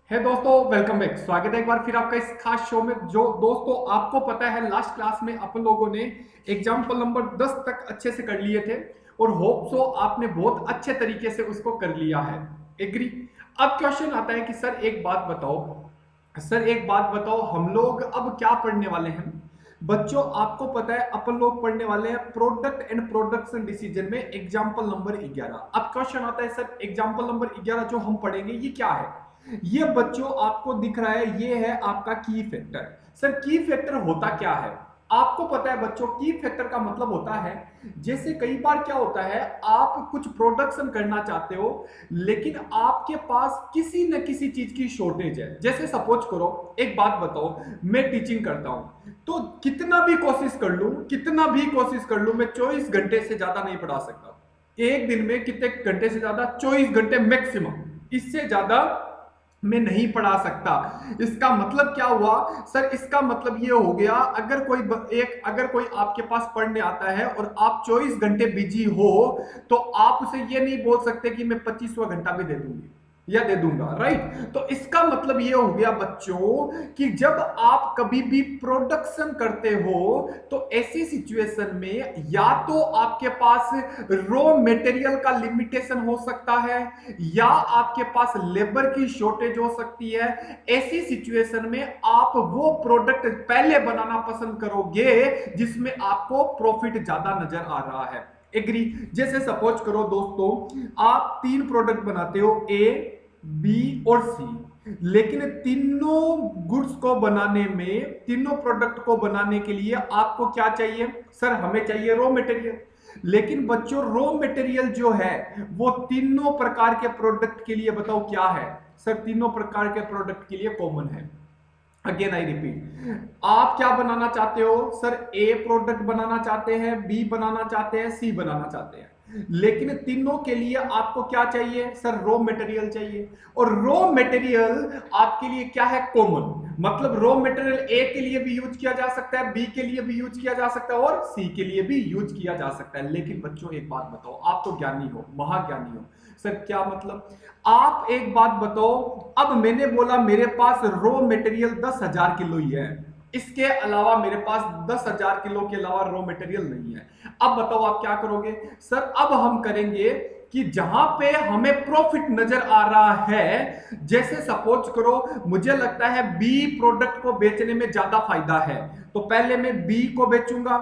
है दोस्तों, welcome back. स्वागत है एक बार फिर आपका इस खास शो में। जो दोस्तों आपको पता है, लास्ट क्लास में अपन लोगों ने एग्जाम्पल नंबर 10 तक अच्छे से कर लिए थे और होप सो आपने बहुत अच्छे तरीके से उसको कर लिया है। एग्री। अब क्वेश्चन आता है कि सर एक बात बताओ, हम लोग अब क्या पढ़ने वाले हैं। बच्चों आपको पता है अपन लोग पढ़ने वाले हैं प्रोडक्ट एंड प्रोडक्शन डिसीजन में एग्जाम्पल नंबर 11। अब क्वेश्चन आता है, सर एग्जाम्पल नंबर 11 जो हम पढ़ेंगे ये क्या है। ये बच्चों आपको दिख रहा है, ये है आपका की फैक्टर। सर की फैक्टर होता क्या है। आपको पता है बच्चों, की फैक्टर का मतलब होता है, जैसे कई बार क्या होता है, आप कुछ प्रोडक्शन करना चाहते हो लेकिन आपके पास किसी न किसी चीज की शॉर्टेज है। जैसे सपोज करो, एक बात बताओ, मैं टीचिंग करता हूं तो कितना भी कोशिश कर लूं मैं 24 घंटे से ज्यादा नहीं पढ़ा सकता। एक दिन में कितने घंटे से ज्यादा, 24 घंटे मैक्सिमम, इससे ज्यादा मैं नहीं पढ़ा सकता। इसका मतलब क्या हुआ सर, इसका मतलब ये हो गया, अगर कोई आपके पास पढ़ने आता है और आप 24 घंटे बिजी हो तो आप उसे ये नहीं बोल सकते कि मैं 25वां घंटा भी दे दूंगी या दे दूंगा, राइट। तो इसका मतलब ये हो गया बच्चों कि जब आप कभी भी प्रोडक्शन करते हो तो ऐसी सिचुएशन में या तो आपके पास रॉ मटेरियल का लिमिटेशन हो सकता है या आपके पास लेबर की शॉर्टेज हो सकती है। ऐसी सिचुएशन में आप वो प्रोडक्ट पहले बनाना पसंद करोगे जिसमें आपको प्रॉफिट ज्यादा नजर आ रहा है। एग्री। जैसे सपोज करो दोस्तों, आप 3 प्रोडक्ट बनाते हो, ए बी और सी, लेकिन तीनों प्रोडक्ट को बनाने के लिए आपको क्या चाहिए। सर हमें चाहिए रॉ मटेरियल। लेकिन बच्चों रॉ मटेरियल जो है वो तीनों प्रकार के प्रोडक्ट के लिए बताओ क्या है। सर तीनों प्रकार के प्रोडक्ट के लिए कॉमन है। अगेन आई रिपीट, आप क्या बनाना चाहते हो। सर ए प्रोडक्ट बनाना चाहते हैं, बी बनाना चाहते हैं, सी बनाना चाहते हैं, लेकिन तीनों के लिए आपको क्या चाहिए। सर रॉ मटेरियल चाहिए। और रॉ मटेरियल आपके लिए क्या है, कॉमन। मतलब रॉ मटेरियल ए के लिए भी यूज किया जा सकता है, बी के लिए भी यूज किया जा सकता है और सी के लिए भी यूज किया जा सकता है। लेकिन बच्चों एक बात बताओ, आप तो ज्ञानी हो, महाज्ञानी हो। सर क्या मतलब, आप एक बात बताओ, अब मैंने बोला मेरे पास रॉ मटेरियल 10,000 किलो ही है, इसके अलावा मेरे पास 10,000 किलो के अलावा रॉ मटेरियल नहीं है। अब बताओ आप क्या करोगे। सर अब हम करेंगे कि जहां पे हमें प्रॉफिट नजर आ रहा है, जैसे सपोज करो मुझे लगता है बी प्रोडक्ट को बेचने में ज्यादा फायदा है, तो पहले मैं बी को बेचूंगा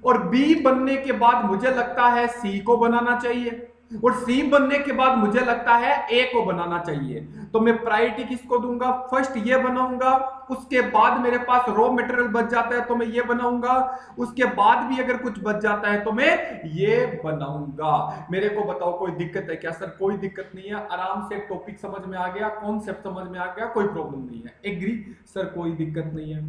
और बी बनने के बाद मुझे लगता है सी को बनाना चाहिए और सी बनने के बाद मुझे लगता है ए को बनाना चाहिए। तो मैं प्रायोरिटी किसको दूंगा, फर्स्ट ये बनाऊंगा, उसके बाद मेरे पास रॉ मटेरियल बच जाता है तो मैं ये बनाऊंगा, उसके बाद भी अगर कुछ बच जाता है तो मैं ये बनाऊंगा। मेरे को बताओ कोई दिक्कत है क्या। सर कोई दिक्कत नहीं है, आराम से टॉपिक समझ में आ गया, कॉन्सेप्ट समझ में आ गया, कोई प्रॉब्लम नहीं है। एग्री। सर कोई दिक्कत नहीं है।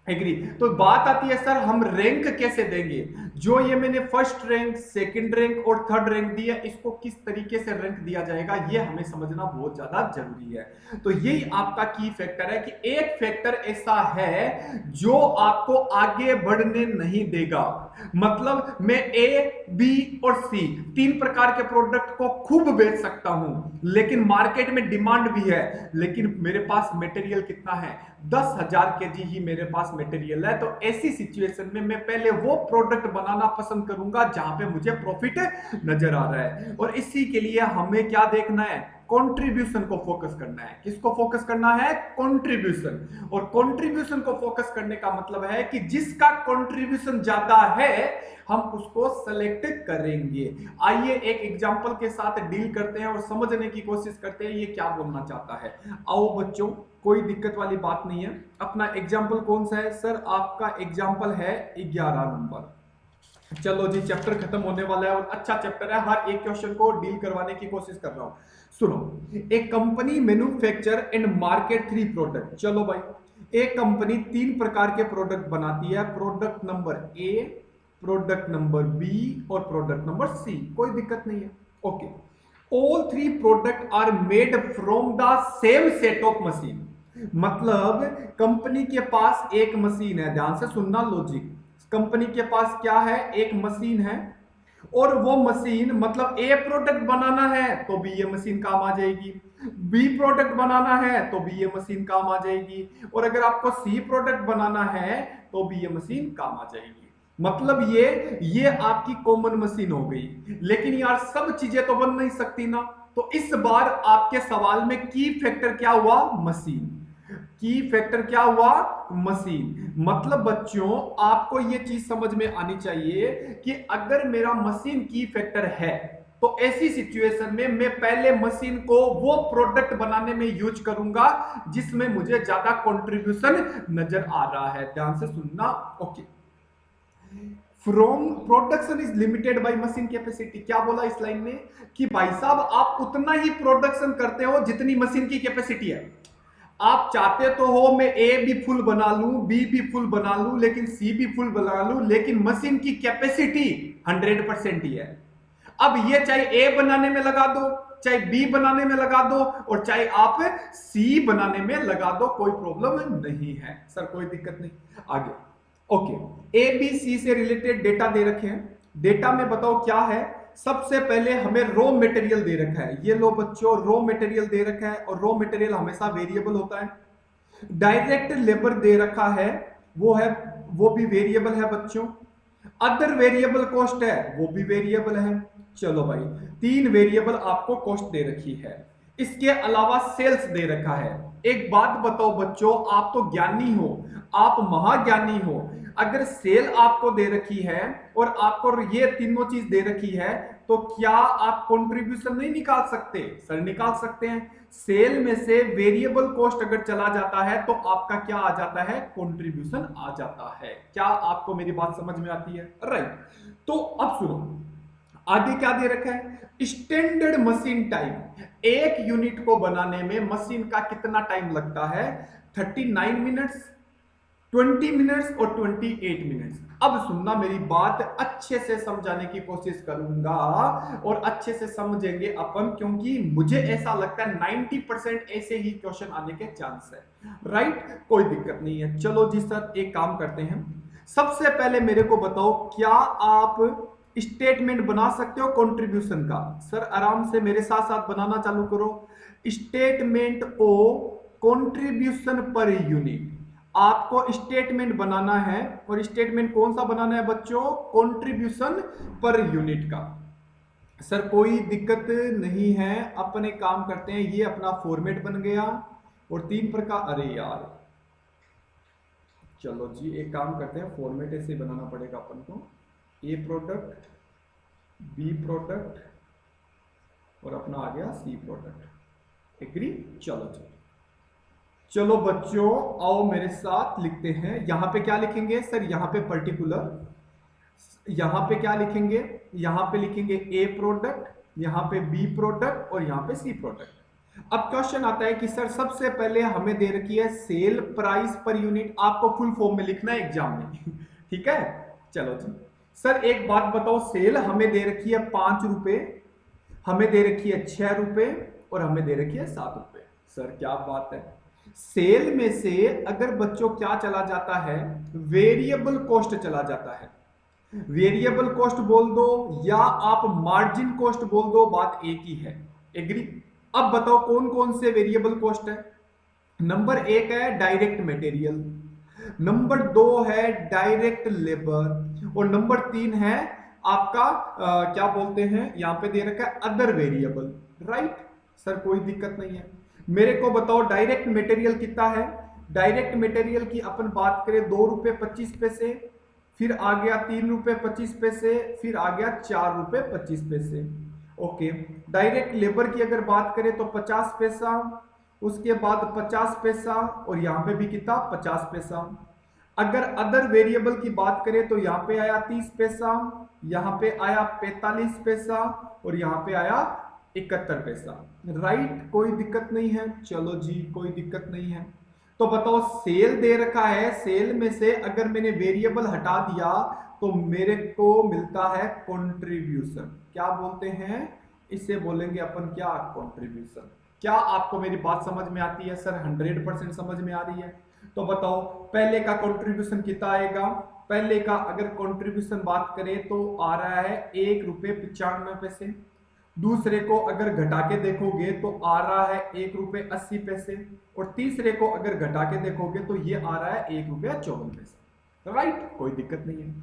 एग्री। तो बात आती है सर हम रैंक कैसे देंगे। जो ये मैंने फर्स्ट रैंक, सेकंड रैंक और थर्ड रैंक दिया, इसको किस तरीके से रैंक दिया जाएगा ये हमें समझना बहुत ज्यादा जरूरी है। तो यही आपका की फैक्टर है कि एक फैक्टर ऐसा है जो आपको आगे बढ़ने नहीं देगा। मतलब मैं ए बी और सी 3 प्रकार के प्रोडक्ट को खूब बेच सकता हूं, लेकिन मार्केट में डिमांड भी है, लेकिन मेरे पास मटेरियल कितना है, 10,000 केजी ही मेरे पास मटेरियल है। तो ऐसी सिचुएशन में मैं पहले वो प्रोडक्ट बनाना पसंद करूंगा जहां पे मुझे प्रॉफिट नजर आ रहा है। और इसी के लिए हमें क्या देखना है, कंट्रीब्यूशन को फोकस करना है। किसको फोकस करना है, कंट्रीब्यूशन। और कंट्रीब्यूशन को फोकस करने का मतलब है कि जिसका कंट्रीब्यूशन ज्यादा है हम उसको सेलेक्ट करेंगे। आइए एक एग्जांपल के साथ डील करते हैं और समझने की कोशिश करते हैं ये क्या बोलना चाहता है। आओ बच्चों, कोई दिक्कत वाली बात नहीं है। अपना एग्जाम्पल कौन सा है। सर आपका एग्जाम्पल है 11 नंबर। चलो जी, चैप्टर खत्म होने वाला है और अच्छा चैप्टर है, हर एक क्वेश्चन को डील करवाने की कोशिश कर रहा हूं। सुनो, एक company manufacture and market 3 product. चलो भाई, एक कंपनी 3 प्रकार के प्रोडक्ट बनाती है, product number A, product number B और प्रोडक्ट नंबर सी। कोई दिक्कत नहीं है, okay. All 3 product are made from the same set of machine. मतलब कंपनी के पास एक मशीन है, ध्यान से सुनना लॉजिक। कंपनी के पास क्या है, एक मशीन है और वो मशीन, मतलब ए प्रोडक्ट बनाना है तो भी ये मशीन काम आ जाएगी, बी प्रोडक्ट बनाना है तो भी ये मशीन काम आ जाएगी, और अगर आपको सी प्रोडक्ट बनाना है तो भी ये मशीन काम आ जाएगी। मतलब ये आपकी कॉमन मशीन हो गई। लेकिन यार सब चीजें तो बन नहीं सकती ना, तो इस बार आपके सवाल में की फैक्टर क्या हुआ? मशीन। की फैक्टर क्या हुआ? मशीन। मतलब बच्चों आपको ये चीज समझ में आनी चाहिए कि अगर मेरा मशीन की फैक्टर है तो ऐसी सिचुएशन में मैं पहले मशीन को वो प्रोडक्ट बनाने में यूज करूंगा जिसमें मुझे ज्यादा कंट्रीब्यूशन नजर आ रहा है। ध्यान से सुनना। Okay, from production is limited by machine capacity. क्या बोला इस लाइन में? कि भाई साहब आप उतना ही प्रोडक्शन करते हो जितनी मशीन की कैपेसिटी है। आप चाहते तो हो मैं ए भी फुल बना लूं, बी भी फुल बना लूं, लेकिन सी भी फुल बना लूं, लेकिन मशीन की कैपेसिटी 100% ही है। अब ये चाहे ए बनाने में लगा दो, चाहे बी बनाने में लगा दो, और चाहे आप सी बनाने में लगा दो, कोई प्रॉब्लम नहीं है सर, कोई दिक्कत नहीं। आगे ओके, ए बी सी से रिलेटेड डेटा दे रखे हैं। डेटा में बताओ क्या है? सबसे पहले हमें रॉ मटेरियल दे रखा है। ये लो बच्चों, रॉ मटेरियल दे रखा है, और रॉ मटेरियल हमेशा वेरिएबल होता है। डायरेक्ट लेबर दे रखा है, वो भी वेरिएबल है बच्चों। अदर वेरिएबल कॉस्ट है, वो भी वेरिएबल है। चलो भाई, 3 वेरिएबल आपको कॉस्ट दे रखी है। इसके अलावा सेल्स दे रखा है। एक बात बताओ बच्चों, आप तो ज्ञानी हो, आप महाज्ञानी हो। अगर सेल आपको दे रखी है और आपको ये तीनों चीज दे रखी है, तो क्या आप कंट्रीब्यूशन नहीं निकाल सकते? सर निकाल सकते हैं। सेल में से वेरिएबल कॉस्ट अगर चला जाता है तो आपका क्या आ जाता है? कंट्रीब्यूशन आ जाता है। क्या आपको मेरी बात समझ में आती है? राइट। तो अब सुनो, आगे क्या दे रखा है? Standard machine time. एक यूनिट को बनाने में मशीन का कितना टाइम लगता है? 39 मिनट्स, 20 मिनट्स और 28 मिनट्स। अब सुनना मेरी बात, अच्छे से समझाने की कोशिश करूंगा और अच्छे से समझेंगे अपन, क्योंकि मुझे ऐसा लगता है 90% ऐसे ही क्वेश्चन आने के चांस है। राइट, कोई दिक्कत नहीं है। चलो जी सर, एक काम करते हैं, सबसे पहले मेरे को बताओ, क्या आप स्टेटमेंट बना सकते हो कंट्रीब्यूशन का? सर आराम से मेरे साथ साथ बनाना चालू करो। स्टेटमेंट ओ कंट्रीब्यूशन पर यूनिट। आपको स्टेटमेंट बनाना है, और स्टेटमेंट कौन सा बनाना है बच्चों? कंट्रीब्यूशन पर यूनिट का। सर कोई दिक्कत नहीं है, अपने काम करते हैं। ये अपना फॉर्मेट बन गया, और 3 प्रकार, अरे यार चलो जी एक काम करते हैं, फॉर्मेट ऐसे बनाना पड़ेगा अपन को। ए प्रोडक्ट, बी प्रोडक्ट और अपना आ गया सी प्रोडक्ट। एग्री? चलो जी, चलो बच्चों आओ मेरे साथ लिखते हैं। यहां पे क्या लिखेंगे सर? यहां पे पर्टिकुलर, यहां पे क्या लिखेंगे? यहां पे लिखेंगे ए प्रोडक्ट, यहां पे बी प्रोडक्ट और यहां पे सी प्रोडक्ट। अब क्वेश्चन आता है कि सर सबसे पहले हमें दे रखी है सेल प्राइस पर यूनिट। आपको फुल फॉर्म में लिखना है एग्जाम में ठीक है? चलो जी सर एक बात बताओ, सेल हमें दे रखी है 5 रुपए, हमें दे रखी है 6 रुपए और हमें दे रखी है 7 रुपए। सर क्या बात है। सेल में से अगर बच्चों क्या चला जाता है? वेरिएबल कॉस्ट चला जाता है। वेरिएबल कॉस्ट बोल दो या आप मार्जिन कॉस्ट बोल दो, बात एक ही है। एग्री? अब बताओ कौन कौन से वेरिएबल कॉस्ट है? नंबर 1 है डायरेक्ट मटेरियल, नंबर 2 है डायरेक्ट लेबर, और नंबर 3 है आपका क्या बोलते हैं, यहां पे दे रखा है अदर वेरिएबल। राइट सर, कोई दिक्कत नहीं है। मेरे को बताओ डायरेक्ट मटेरियल कितना है? डायरेक्ट मटेरियल की अपन बात करें 2 रुपए 25 पैसे, फिर आ गया 3 रुपए 25 पैसे, फिर आ गया 4 रुपए 25 पैसे। ओके, डायरेक्ट लेबर की अगर बात करें तो 50 पैसा, उसके बाद 50 पैसा, और यहां पे भी कितना? 50 पैसा। अगर अदर वेरिएबल की बात करें तो यहां पे आया 30 पैसा, यहां पे आया 45 पैसा और यहां पे आया 71 पैसा। राइट, कोई दिक्कत नहीं है। चलो जी कोई दिक्कत नहीं है। तो बताओ सेल दे रखा है, सेल में से अगर मैंने वेरिएबल हटा दिया तो मेरे को मिलता है कंट्रीब्यूशन। क्या बोलते हैं इसे? बोलेंगे अपन क्या? कंट्रीब्यूशन। क्या आपको मेरी बात समझ में आती है सर? 100% समझ में आ रही है। तो बताओ पहले का कंट्रीब्यूशन कितना आएगा? पहले का अगर कंट्रीब्यूशन बात करें तो आ रहा है 1 रुपए 95 पैसे, दूसरे को अगर घटा के देखोगे तो आ रहा है 1 रुपये 80 पैसे, और तीसरे को अगर घटा के देखोगे तो ये आ रहा है 1 रुपया 54 पैसे। राइट, कोई दिक्कत नहीं है।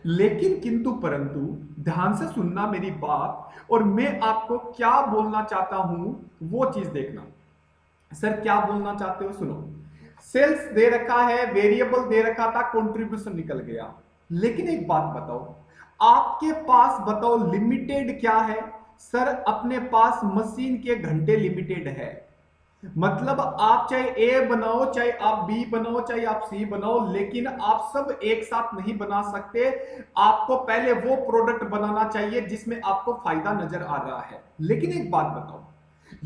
लेकिन किंतु परंतु ध्यान से सुनना मेरी बात, और मैं आपको क्या बोलना चाहता हूं वो चीज देखना। सर क्या बोलना चाहते हो, सुनो। सेल्स दे रखा है, वेरिएबल दे रखा था, कंट्रीब्यूशन निकल गया। लेकिन एक बात बताओ, आपके पास बताओ लिमिटेड क्या है। सर अपने पास मशीन के घंटे लिमिटेड है। मतलब आप चाहे ए बनाओ, चाहे आप बी बनाओ, चाहे आप सी बनाओ, लेकिन आप सब एक साथ नहीं बना सकते। आपको पहले वो प्रोडक्ट बनाना चाहिए जिसमें आपको फायदा नजर आ रहा है। लेकिन एक बात बताओ,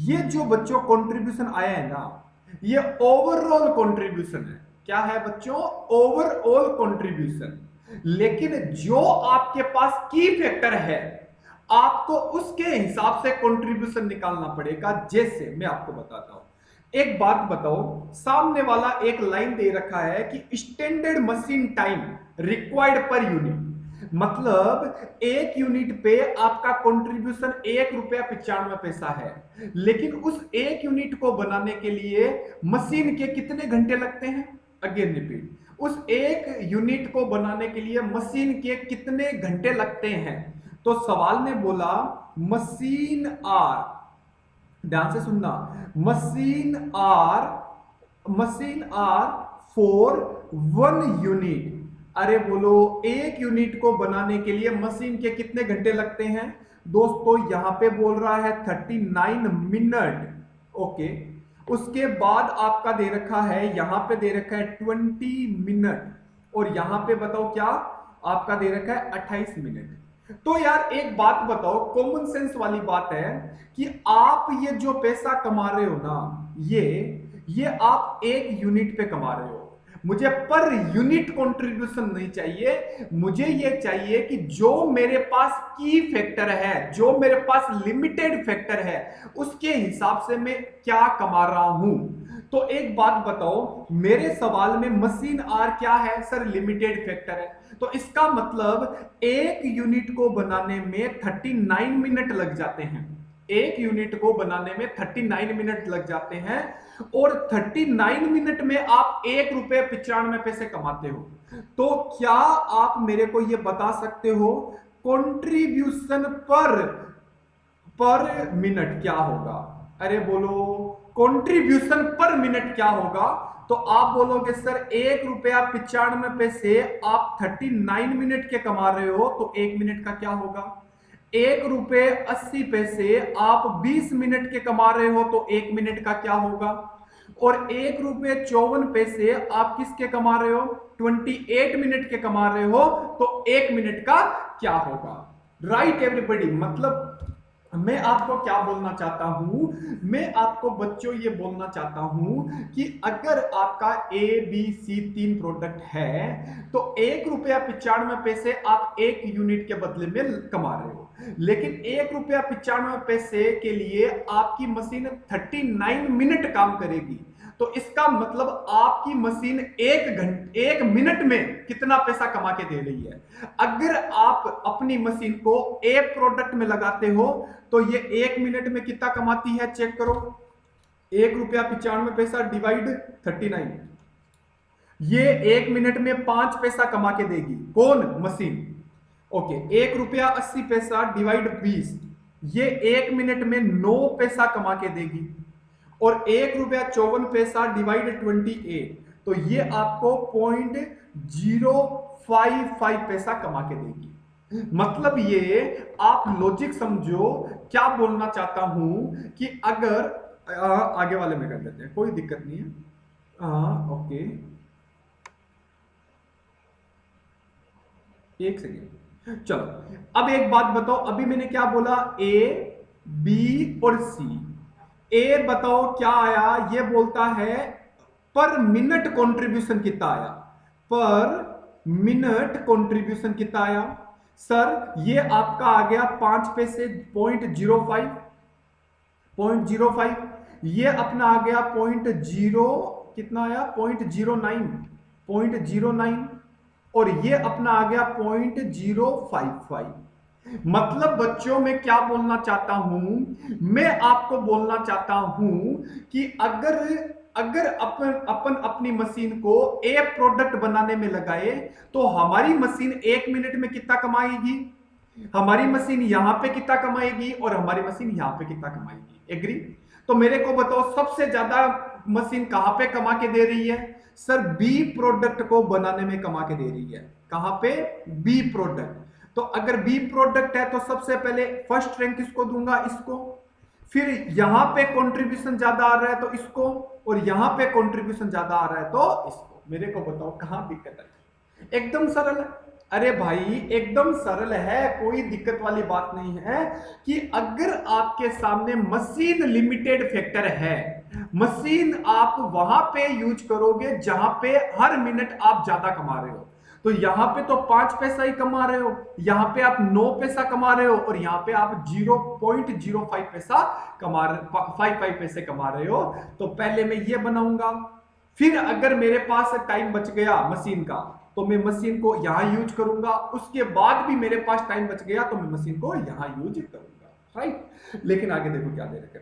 ये जो बच्चों कंट्रीब्यूशन आया है ना, ये ओवरऑल कंट्रीब्यूशन है। क्या है बच्चों? Overall contribution. लेकिन जो आपके पास की फैक्टर है, आपको उसके हिसाब से कंट्रीब्यूशन निकालना पड़ेगा। जैसे मैं आपको बताता हूं, एक बात बताओ, सामने वाला एक लाइन दे रखा है कि standard machine time required per unit, मतलब एक यूनिट पे आपका कंट्रीब्यूशन 1 रुपया 95 पैसा है। लेकिन उस एक यूनिट को बनाने के लिए मशीन के कितने घंटे लगते हैं? अगेन रिपीट, उस एक यूनिट को बनाने के लिए मशीन के कितने घंटे लगते हैं? तो सवाल ने बोला मशीन आर, ध्यान से सुनना, मशीन आर फॉर 1 यूनिट। अरे बोलो, एक यूनिट को बनाने के लिए मशीन के कितने घंटे लगते हैं? दोस्तों यहां पे बोल रहा है 39 मिनट। ओके, उसके बाद आपका दे रखा है, यहां पे दे रखा है 20 मिनट, और यहां पे बताओ क्या आपका दे रखा है 28 मिनट। तो यार एक बात बताओ, कॉमन सेंस वाली बात है कि आप ये जो पैसा कमा रहे हो ना, ये आप एक यूनिट पे कमा रहे हो। मुझे पर यूनिट कंट्रीब्यूशन नहीं चाहिए, मुझे ये चाहिए कि जो मेरे पास की फैक्टर है, जो मेरे पास लिमिटेड फैक्टर है, उसके हिसाब से मैं क्या कमा रहा हूं। तो एक बात बताओ, मेरे सवाल में मशीन आर क्या है? सर लिमिटेड फैक्टर है। तो इसका मतलब एक यूनिट को बनाने में 39 मिनट लग जाते हैं। एक यूनिट को बनाने में 39 मिनट लग जाते हैं, और 39 मिनट में आप 1 रुपये 95 पैसे कमाते हो। तो क्या आप मेरे को यह बता सकते हो कंट्रीब्यूशन पर मिनट क्या होगा? अरे बोलो, कंट्रीब्यूशन पर मिनट क्या होगा? तो आप बोलोगे सर 1 रुपया 95 पैसे आप 39 मिनट के कमा रहे हो, तो 1 मिनट का क्या होगा? 1 रुपये 80 पैसे आप 20 मिनट के कमा रहे हो, तो 1 मिनट का क्या होगा? और 1 रुपये 54 पैसे आप किसके कमा रहे हो? 28 मिनट के कमा रहे हो, तो 1 मिनट का क्या होगा? Right everybody. मतलब मैं आपको क्या बोलना चाहता हूं, मैं आपको बच्चों ये बोलना चाहता हूं कि अगर आपका ए बी सी 3 प्रोडक्ट है, तो 1 रुपया 95 पैसे आप एक यूनिट के बदले में कमा रहे हो। लेकिन 1 रुपया 95 पैसे के लिए आपकी मशीन 39 मिनट काम करेगी। तो इसका मतलब आपकी मशीन 1 मिनट में कितना पैसा कमा के दे रही है। अगर आप अपनी मशीन को ए प्रोडक्ट में लगाते हो, तो ये 1 मिनट में कितना कमाती है? चेक करो, 1 रुपया 95 पैसा डिवाइड 39, ये 1 मिनट में 5 पैसा कमा के देगी। कौन? मशीन। ओके, 1 रुपया 80 पैसा डिवाइड 20, ये 1 मिनट में 9 पैसा कमा के देगी। और 1 रुपया 54 पैसा डिवाइड 28, तो ये आपको 0.055 पैसा कमा के देगी। मतलब ये आप लॉजिक समझो, क्या बोलना चाहता हूं कि अगर आगे वाले में कर लेते हैं, कोई दिक्कत नहीं है। ओके, एक सेकेंड, चलो। अब एक बात बताओ, अभी मैंने क्या बोला? ए बी और सी। ए बताओ क्या आया? ये बोलता है पर मिनट कंट्रीब्यूशन कितना आया? पर मिनट कंट्रीब्यूशन कितना आया? सर ये आपका आ गया 5 पैसे, 0.05, ये अपना आ गया 0.0, कितना आया? 0.09, और ये अपना आ गया 0.055। मतलब बच्चों में क्या बोलना चाहता हूं, मैं आपको बोलना चाहता हूं कि अगर अगर अपन अपन अपनी मशीन को एक प्रोडक्ट बनाने में लगाए तो हमारी मशीन 1 मिनट में कितना कमाएगी, हमारी मशीन यहां पे कितना कमाएगी और हमारी मशीन यहां पे कितना कमाएगी। एग्री? तो मेरे को बताओ सबसे ज्यादा मशीन कहां पे कमा के दे रही है? सर बी प्रोडक्ट को बनाने में कमा के दे रही है। कहां पे? B product. तो अगर बी प्रोडक्ट है तो सबसे पहले फर्स्ट रैंक किसको दूंगा? इसको। फिर यहां पे कंट्रीब्यूशन ज्यादा आ रहा है तो इसको, और यहां पे कंट्रीब्यूशन ज्यादा आ रहा है तो इसको। मेरे को बताओ कहां दिक्कत है? एकदम सरल है। अरे भाई एकदम सरल है, कोई दिक्कत वाली बात नहीं है कि अगर आपके सामने मशीन लिमिटेड फैक्टर है, मशीन आप वहां पे यूज करोगे जहां पे हर मिनट आप ज्यादा कमा रहे हो। तो यहां पे तो 5 पैसा ही कमा रहे हो, यहां पे आप 9 पैसा कमा रहे हो, और यहां पे आप 0.05 पैसा कमा रहे, 5 पैसे कमा रहे हो। तो पहले मैं ये बनाऊंगा, फिर अगर मेरे पास टाइम बच गया मशीन का तो मैं मशीन को यहां यूज करूंगा, उसके बाद भी मेरे पास टाइम बच गया तो मैं मशीन को यहां यूज करूंगा। राइट? लेकिन आगे देखो क्या दे रखे,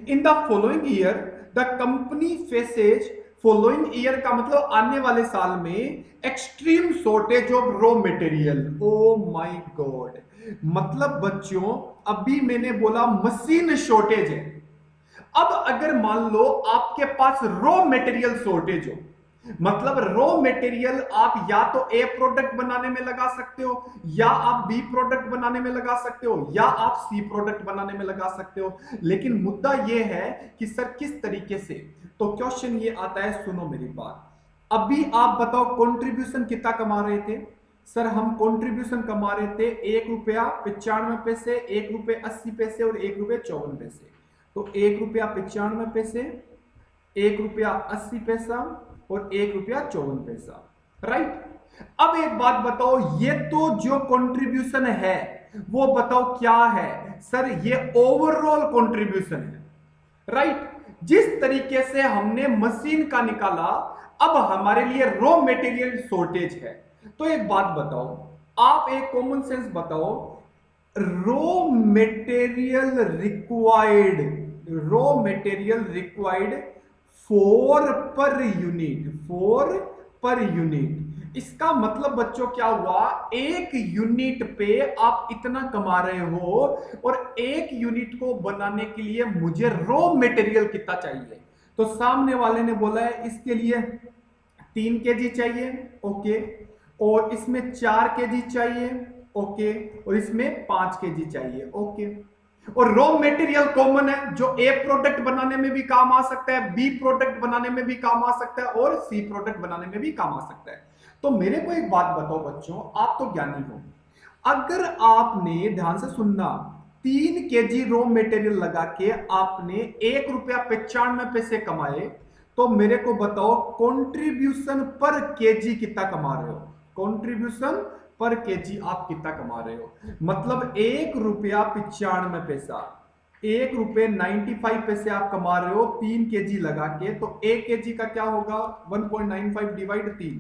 in the following year the company faces, following year का मतलब आने वाले साल में, extreme shortage of raw material. Oh my God, मतलब बच्चों अभी मैंने बोला मशीन शॉर्टेज है। अब अगर मान लो आपके पास रॉ मटेरियल शॉर्टेज हो, मतलब रॉ मटेरियल आप या तो ए प्रोडक्ट बनाने में लगा सकते हो, या आप बी प्रोडक्ट बनाने में लगा सकते हो, या आप सी प्रोडक्ट बनाने में लगा सकते हो। लेकिन मुद्दा यह है कि सर किस तरीके से? तो क्वेश्चन ये आता है, सुनो मेरी बात। अभी आप बताओ कंट्रीब्यूशन कितना कमा रहे थे? सर हम कंट्रीब्यूशन कमा रहे थे ₹1.95, ₹1.80 और ₹1.54। तो ₹1.95, ₹1.80 और ₹1.54। राइट? अब एक बात बताओ, ये तो जो कंट्रीब्यूशन है वो बताओ क्या है? सर ये ओवरऑल कंट्रीब्यूशन है। राइट? जिस तरीके से हमने मशीन का निकाला, अब हमारे लिए रॉ मटेरियल शॉर्टेज है। तो एक बात बताओ, आप एक कॉमन सेंस बताओ, raw material required, raw material required four per unit, इसका मतलब बच्चों क्या हुआ? एक यूनिट पे आप इतना कमा रहे हो, और एक यूनिट को बनाने के लिए मुझे रॉ मटेरियल कितना चाहिए? तो सामने वाले ने बोला है इसके लिए 3 केजी चाहिए, ओके, और इसमें 4 केजी चाहिए, ओके, और इसमें 5 केजी चाहिए, ओके। और रॉ मटेरियल कॉमन है, जो ए प्रोडक्ट बनाने में भी काम आ सकता है, बी प्रोडक्ट बनाने में भी काम आ सकता है, और सी प्रोडक्ट बनाने में भी काम आ सकता है। तो मेरे को एक बात बताओ बच्चों, आप तो ज्ञानी हो, अगर आपने ध्यान से सुनना, 3 केजी रॉ मटेरियल लगा के आपने ₹1.95 कमाए, तो मेरे को बताओ कंट्रीब्यूशन पर केजी कितना कमा रहे हो? कंट्रीब्यूशन पर केजी आप कितना कमा रहे हो? मतलब ₹1.95, ₹1.95 आप कमा रहे हो 3 केजी लगा के। तो 1 केजी का क्या होगा? 1.95 डिवाइड 3,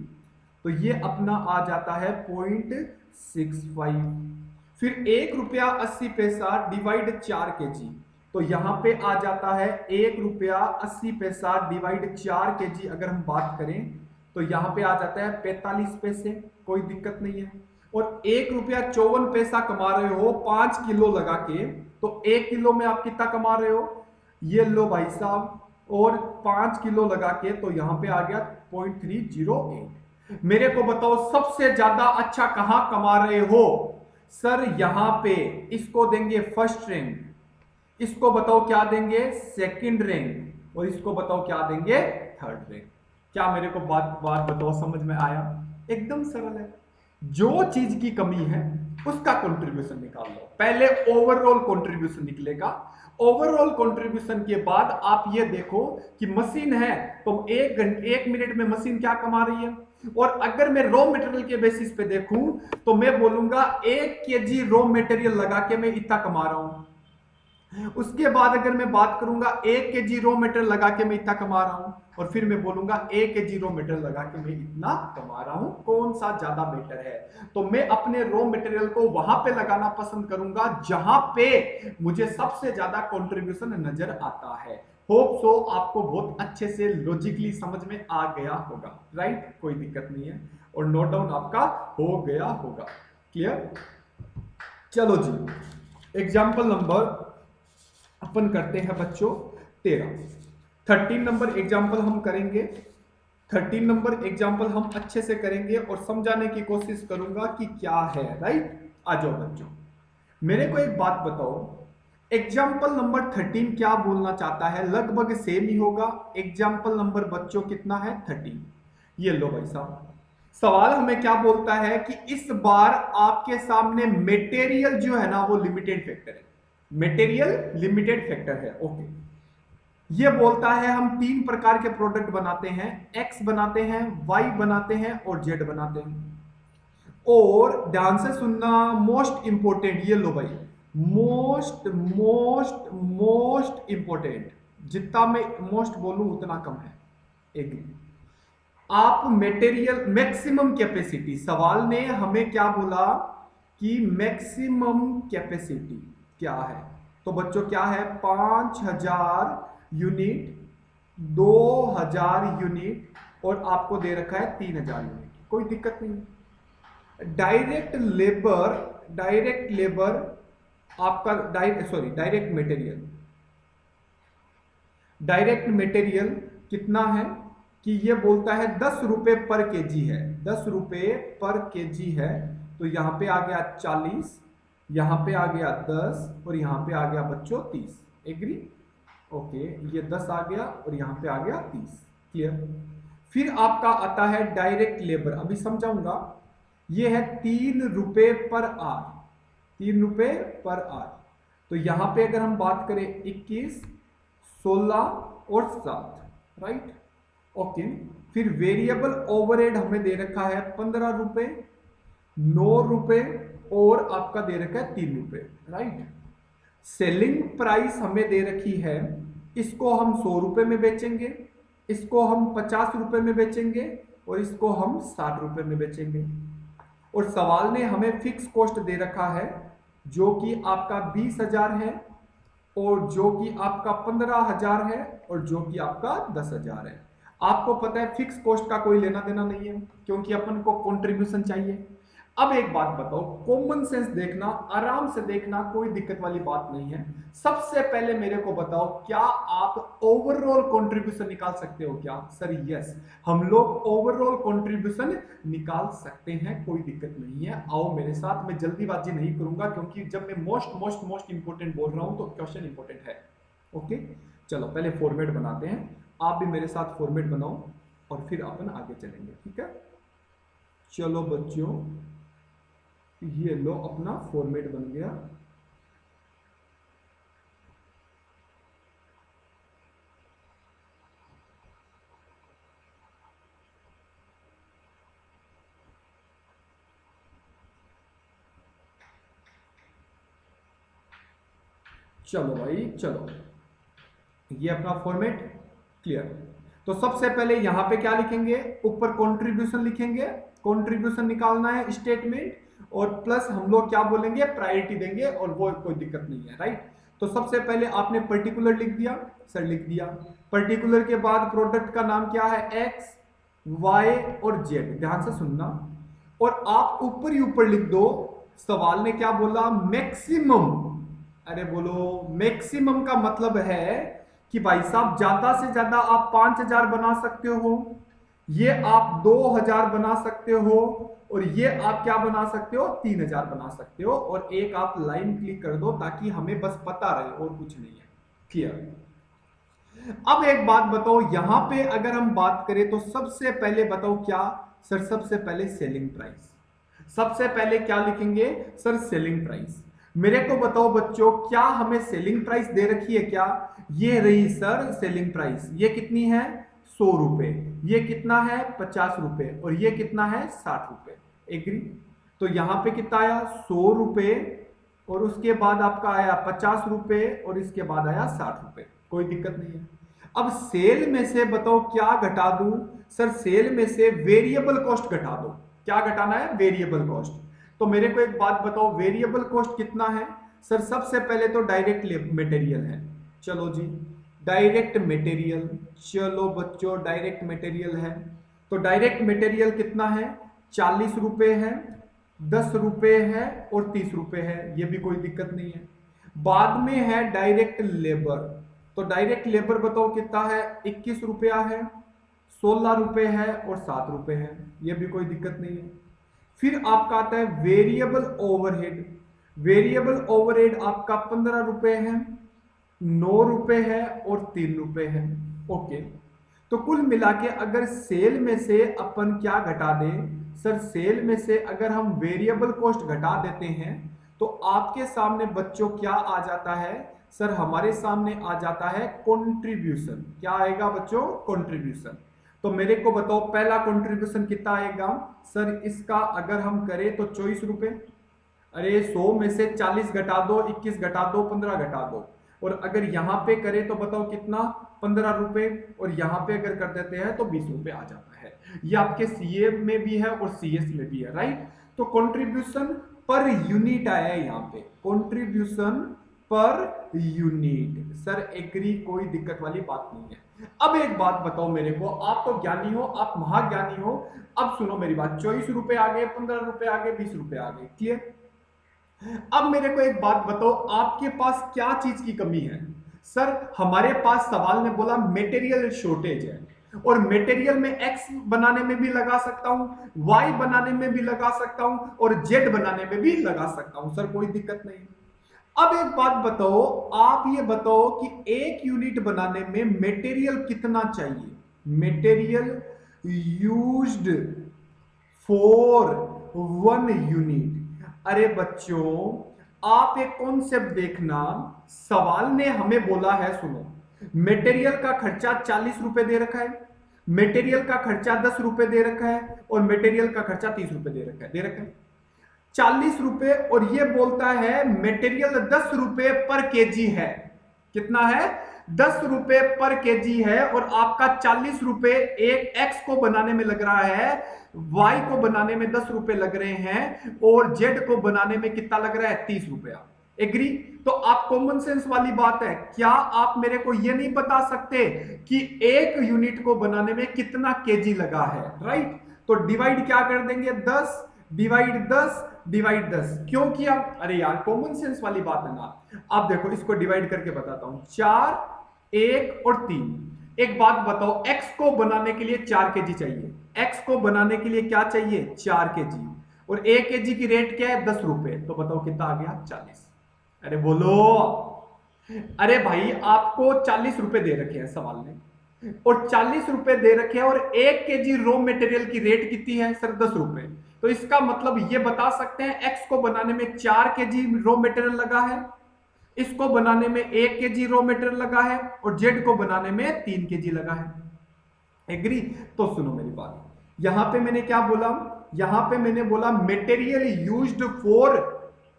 तो ये अपना आ जाता है 0.65। फिर ₹1.80 डिवाइड 4 केजी, तो यहां पे आ जाता है ₹1.80 डिवाइड 4 केजी। अगर हम बात करें तो यहां पे आ जाता है 45 पैसे, कोई दिक्कत नहीं है। और ₹1.54 कमा रहे हो 5 किलो लगा के, तो 1 किलो में आप कितना कमा रहे हो? ये लो भाई साहब, और 5 किलो लगा के तो यहां पे आ गया 0.308। मेरे को बताओ सबसे ज्यादा अच्छा कहां कमा रहे हो? सर यहां पे इसको देंगे फर्स्ट रैंक, इसको बताओ क्या देंगे? सेकंड रैंक, और इसको बताओ क्या देंगे? Third rank. क्या मेरे को बात बताओ, समझ में आया? एकदम सरल है। जो चीज की कमी है उसका कंट्रीब्यूशन निकाल लो, पहले ओवरऑल कंट्रीब्यूशन निकलेगा। ओवरऑल कंट्रीब्यूशन के बाद आप ये देखो कि मशीन है तो 1 मिनट में मशीन क्या कमा रही है। और अगर मैं रॉ मटेरियल के बेसिस पे देखूं तो मैं बोलूंगा 1 केजी रॉ मटेरियल लगा के मैं इतना कमा रहा हूं। उसके बाद अगर मैं बात करूंगा 1 kg रॉ मटेरियल लगा के मैं इतना कमा रहा हूं, और फिर मैं बोलूंगा 1 kg रॉ मटेरियल लगा के मैं इतना कमा रहा हूं, कौन सा ज्यादा बेटर है? तो मैं अपने रॉ मटेरियल को वहां पे लगाना पसंद करूंगा जहां पे मुझे सबसे ज्यादा कंट्रीब्यूशन नजर आता है। होप सो आपको बहुत अच्छे से लॉजिकली समझ में आ गया होगा, राइट? कोई दिक्कत नहीं है, और नोट डाउन आपका हो गया होगा। क्लियर? चलो जी, एग्जाम्पल नंबर अपन करते हैं बच्चों 13। 13 नंबर एग्जाम्पल हम करेंगे। 13 नंबर एग्जाम्पल हम अच्छे से करेंगे और समझाने की कोशिश करूंगा कि क्या है, राइट? आ जाओ बच्चों, मेरे को एक बात बताओ, एग्जाम्पल नंबर 13 क्या बोलना चाहता है? लगभग सेम ही होगा। एग्जाम्पल नंबर बच्चों कितना है? 13। ये लो भाई साहब, सवाल हमें क्या बोलता है कि इस बार आपके सामने मटेरियल जो है ना वो लिमिटेड फैक्टर है। मटेरियल लिमिटेड फैक्टर है, ओके। ये बोलता है हम 3 प्रकार के प्रोडक्ट बनाते हैं, एक्स बनाते हैं, वाई बनाते हैं और जेड बनाते हैं। और ध्यान से सुनना, मोस्ट इंपोर्टेंट, ये लो भाई, मोस्ट मोस्ट मोस्ट इंपोर्टेंट, जितना मैं मोस्ट बोलूं उतना कम है। एग्री? आप मटेरियल मैक्सिमम कैपेसिटी, सवाल ने हमें क्या बोला कि मैक्सिमम कैपेसिटी क्या है? तो बच्चों क्या है? 5000 यूनिट, 2000 यूनिट, और आपको दे रखा है 3000 यूनिट। कोई दिक्कत नहीं। डायरेक्ट लेबर आपका डायरेक्ट मटेरियल कितना है कि ये बोलता है 10 रुपए पर केजी है, 10 रुपए पर केजी है। तो यहां पे आ गया 40, यहां पे आ गया 10, और यहां पे आ गया बच्चों 30। एग्री? ओके, ये 10 आ गया और यहां पे आ गया 30। क्लियर? फिर आपका आता है डायरेक्ट लेबर, अभी समझाऊंगा। ये है 3 रुपए पर आर, 3 रुपए पर आर। तो यहां पे अगर हम बात करें 21, 16 और 7, राइट? ओके। फिर वेरिएबल ओवरहेड हमें दे रखा है 15 रुपए, 9 रुपए, और आपका दे रखा है 3 रुपए, राइट? सेलिंग प्राइस हमें दे रखी है, इसको हम 100 रुपए में बेचेंगे, इसको हम 50 रुपए में बेचेंगे, और इसको हम 60 रुपए में बेचेंगे। और सवाल ने हमें फिक्स कॉस्ट दे रखा है जो कि आपका 20,000 है, और जो कि आपका 15,000 है, और जो कि आपका 10,000 है। आपको पता है फिक्स कॉस्ट का कोई लेना देना नहीं है, क्योंकि अपन को कंट्रीब्यूशन चाहिए। अब एक बात बताओ, कॉमन सेंस देखना, आराम से देखना, कोई दिक्कत वाली बात नहीं है। सबसे पहले मेरे को बताओ, क्या आप ओवरऑल कंट्रीब्यूशन निकाल सकते हो क्या? सर यस, हम लोग ओवरऑल कंट्रीब्यूशन निकाल सकते हैं, कोई दिक्कत नहीं है। आओ मेरे साथ, मैं जल्दीबाजी नहीं करूंगा, क्योंकि जब मैं मोस्ट मोस्ट मोस्ट इंपोर्टेंट बोल रहा हूं तो क्वेश्चन इंपोर्टेंट है। ओके, चलो पहले फॉर्मेट बनाते हैं। आप भी मेरे साथ फॉर्मेट बनाओ और फिर अपन आगे चलेंगे, ठीक है? चलो बच्चों, ये लो अपना फॉर्मेट बन गया। चलो भाई चलो, ये अपना फॉर्मेट क्लियर। तो सबसे पहले यहां पे क्या लिखेंगे? ऊपर कंट्रीब्यूशन लिखेंगे, कंट्रीब्यूशन निकालना है स्टेटमेंट, और प्लस हम लोग क्या बोलेंगे? प्रायोरिटी देंगे, और वो कोई दिक्कत नहीं है, राइट? तो सबसे पहले आपने पर्टिकुलर लिख दिया, सर लिख दिया। पर्टिकुलर के बाद प्रोडक्ट का नाम क्या है? एक्स, वाई और जेड, ध्यान से सुनना। और आप ऊपर ही ऊपर लिख दो, सवाल ने क्या बोला? मैक्सिमम। अरे बोलो, मैक्सिमम का मतलब है कि भाई साहब ज्यादा से ज्यादा आप 5,000 बना सकते हो, ये आप 2,000 बना सकते हो, और ये आप क्या बना सकते हो? 3,000 बना सकते हो। और एक आप लाइन क्लिक कर दो ताकि हमें बस पता रहे, और कुछ नहीं है। क्लियर? अब एक बात बताओ, यहां पे अगर हम बात करें तो सबसे पहले बताओ क्या? सर सबसे पहले सेलिंग प्राइस। सबसे पहले क्या लिखेंगे? Sir selling price. मेरे को बताओ बच्चों, क्या हमें सेलिंग प्राइस दे रखी है क्या? ये रही सर सेलिंग प्राइस। ये कितनी है? 100 रुपए। ये कितना है? 50 रुपए। और ये कितना है? 60 रुपए। एग्री? तो यहां पे कितना आया? 100 रुपए और उसके बाद आपका आया 50 रुपए और इसके बाद आया 60 रुपए, कोई दिक्कत नहीं है। अब सेल में से बताओ क्या घटा दूं? सर सेल में से वेरिएबल कॉस्ट घटा दो। क्या घटाना है? Variable cost. तो मेरे को एक बात बताओ, वेरिएबल कॉस्ट कितना है? सर सबसे पहले तो डायरेक्ट मटेरियल है। चलो जी, डायरेक्ट मटेरियल, चलो बच्चों डायरेक्ट मटेरियल है, तो डायरेक्ट मटेरियल कितना है? 40 रुपए है, 10 रुपए है और 30 रुपए है, ये भी कोई दिक्कत नहीं है। बाद में है डायरेक्ट लेबर, तो डायरेक्ट लेबर बताओ कितना है? 21 रुपया है, 16 रुपए है और 7 रुपए है, ये भी कोई दिक्कत नहीं है। फिर आपका आता है वेरिएबल ओवरहेड। वेरिएबल ओवरहेड आपका 15 रुपए है, 9 रुपए है और 3 रुपए है। ओके, तो कुल मिला के अगर सेल में से अपन क्या घटा दें? सर सेल में से अगर हम वेरिएबल कॉस्ट घटा देते हैं तो आपके सामने बच्चों क्या आ जाता है? सर हमारे सामने आ जाता है कंट्रीब्यूशन। क्या आएगा बच्चों? कंट्रीब्यूशन। तो मेरे को बताओ पहला कंट्रीब्यूशन कितना आएगा? सर इसका अगर हम करें तो 24 रुपए। अरे 100 में से 40 घटा दो, 21 घटा दो, 15 घटा दो, और अगर यहां पे करें तो बताओ कितना? 15 रुपए, और यहां पे अगर कर देते हैं तो 20 रुपए आ जाता है। ये आपके सीए में भी है और सीएस में भी है, राइट? तो कंट्रीब्यूशन पर यूनिट आया है यहाँ पे, contribution per unit. Sir agree, कोई दिक्कत वाली बात नहीं है। अब एक बात बताओ मेरे को, आप तो ज्ञानी हो, आप महाज्ञानी हो, अब सुनो मेरी बात। 24 रुपए आ गए, 15 रुपए आ गए, 20 रुपए आ गए, क्लियर? अब मेरे को एक बात बताओ, आपके पास क्या चीज की कमी है? सर हमारे पास सवाल ने बोला मटेरियल शॉर्टेज है, और मटेरियल में एक्स बनाने में भी लगा सकता हूं, वाई बनाने में भी लगा सकता हूं, और जेड बनाने में भी लगा सकता हूं। सर कोई दिक्कत नहीं। अब एक बात बताओ, आप ये बताओ कि एक यूनिट बनाने में मटेरियल कितना चाहिए? Material used for 1 unit. अरे बच्चों आप एक कॉन्सेप्ट देखना, सवाल ने हमें बोला है, सुनो, मटेरियल का खर्चा 40 रुपए दे रखा है, मटेरियल का खर्चा 10 रुपए दे रखा है, और मटेरियल का खर्चा 30 रुपए दे रखा है, 40 रुपए, और ये बोलता है मटेरियल 10 रुपए पर केजी है। कितना है? 10 रुपए पर केजी है, और आपका 40 रुपए एक एक्स को बनाने में लग रहा है, वाई को बनाने में 10 रुपए लग रहे हैं, और जेड को बनाने में कितना लग रहा है? 30 रुपया। एग्री? तो आप कॉमन सेंस वाली बात है, क्या आप मेरे को यह नहीं बता सकते कि एक यूनिट को बनाने में कितना केजी लगा है? राइट? तो डिवाइड क्या कर देंगे? 10 डिवाइड 10 डिवाइड 10। क्यों किया? अरे यार कॉमन सेंस वाली बात है ना। अब देखो इसको डिवाइड करके बताता हूं, 4, 1 और 3। एक बात बताओ, x को बनाने के लिए 4 केजी चाहिए, x को बनाने के लिए क्या चाहिए? 4 केजी, और 1 केजी की रेट क्या है? 10 रुपए। तो बताओ कितना आ गया? 40। अरे बोलो, अरे भाई आपको 40 रुपए दे रखे हैं सवाल ने, और 40 रुपए दे रखे हैं, और 1 केजी रॉ मटेरियल की रेट कितनी है? सर 10 रुपए। तो इसका मतलब ये बता सकते हैं एक्स को बनाने में 4 केजी रॉ मटेरियल लगा है, इसको बनाने में 1 केजी रॉ मटेरियल लगा है, और जेड को बनाने में 3 केजी लगा है। एग्री? तो सुनो मेरी बात, यहां पे मैंने क्या बोला? यहां पे मैंने बोला material used for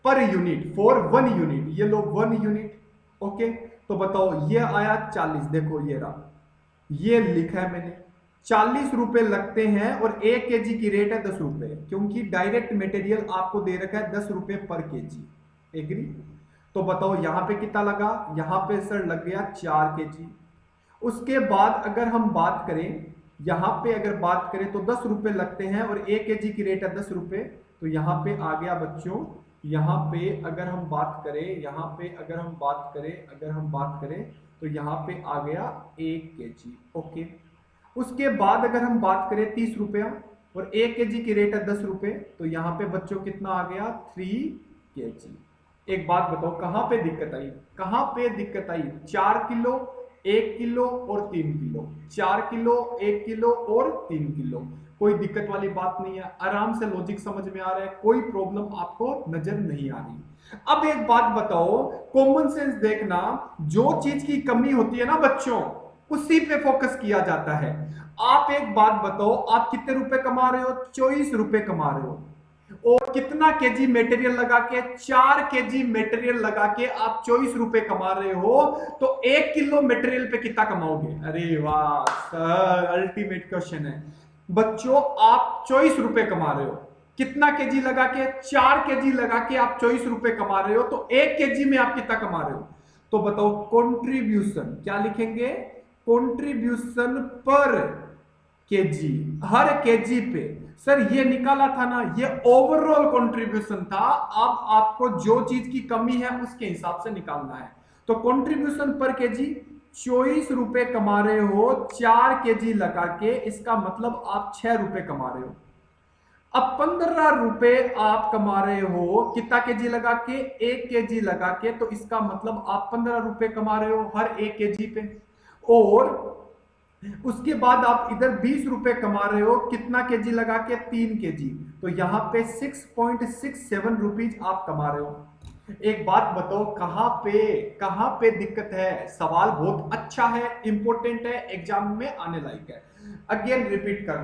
per unit, for 1 unit. ये लो 1 यूनिट। ओके, तो बताओ ये आया 40। देखो ये रहा, ये लिखा है मैंने, 40 रुपए लगते हैं, और 1 केजी की रेट है 10 रुपए, क्योंकि डायरेक्ट मटेरियल आपको दे रखा है 10 रुपए पर केजी। एग्री? तो बताओ यहां पे कितना लगा? यहां पे सर लग गया 4 केजी। उसके बाद अगर हम बात करें, यहां पे अगर बात करें तो 10 रुपए लगते हैं, और 1 केजी की रेट है 10 रुपए। तो यहां पे आ गया बच्चों, यहां पे अगर हम बात करें, यहां पे अगर हम बात करें तो यहां पे आ गया 1 केजी। ओके, उसके बाद अगर हम बात करें 30 रुपया, और 1 केजी की रेट है 10 रुपए, तो यहां पे बच्चों कितना आ गया? 3 केजी। एक बात बताओ कहां पे दिक्कत आई? कहां पे दिक्कत आई? 4 किलो, 1 किलो और 3 किलो, 4 किलो, 1 किलो और 3 किलो। कोई दिक्कत वाली बात नहीं है, आराम से लॉजिक समझ में आ रहा है, कोई प्रॉब्लम आपको नजर नहीं आ रही। अब एक बात बताओ, कॉमन सेंस देखना, जो चीज की कमी होती है ना बच्चों, उसी पे फोकस किया जाता है। आप एक बात बताओ, आप कितने रुपए कमा रहे हो? 24 रुपए कमा रहे हो, और कितना केजी मटेरियल लगा के, 4 केजी मटेरियल लगा के आप 24 रुपए कमा रहे हो, तो 1 किलो मटेरियल पे कितना कमाओगे? अरे वाह सर, अल्टीमेट क्वेश्चन है बच्चों। आप 24 रुपए कमा रहे हो, कितना केजी लगा के? 4 केजी लगा के आप 24 रुपए कमा रहे हो, तो 1 केजी में आप कितना कमा रहे हो? तो बताओ कंट्रीब्यूशन क्या लिखेंगे? कंट्रीब्यूशन पर केजी, हर केजी पे। सर ये निकाला था ना, ये ओवरऑल कंट्रीब्यूशन था। अब आपको जो चीज की कमी है उसके हिसाब से निकालना है। तो कंट्रीब्यूशन पर केजी 24 रुपए कमा रहे हो 4 केजी लगा के, इसका मतलब आप 6 रुपए कमा रहे हो। अब 15 रुपए आप कमा रहे हो कितना केजी लगा के? 1 केजी लगा के, तो इसका मतलब आप 15 रुपए कमा रहे हो हर 1 केजी पे। और उसके बाद आप इधर 20 रुपए कमा रहे हो कितना केजी लगा के? 3 केजी। तो यहां पे 6.67 रुपीज आप कमा रहे हो। एक बात बताओ, कहां पे दिक्कत है? सवाल बहुत अच्छा है, इंपॉर्टेंट है, एग्जाम में आने लायक है। अगेन रिपीट कर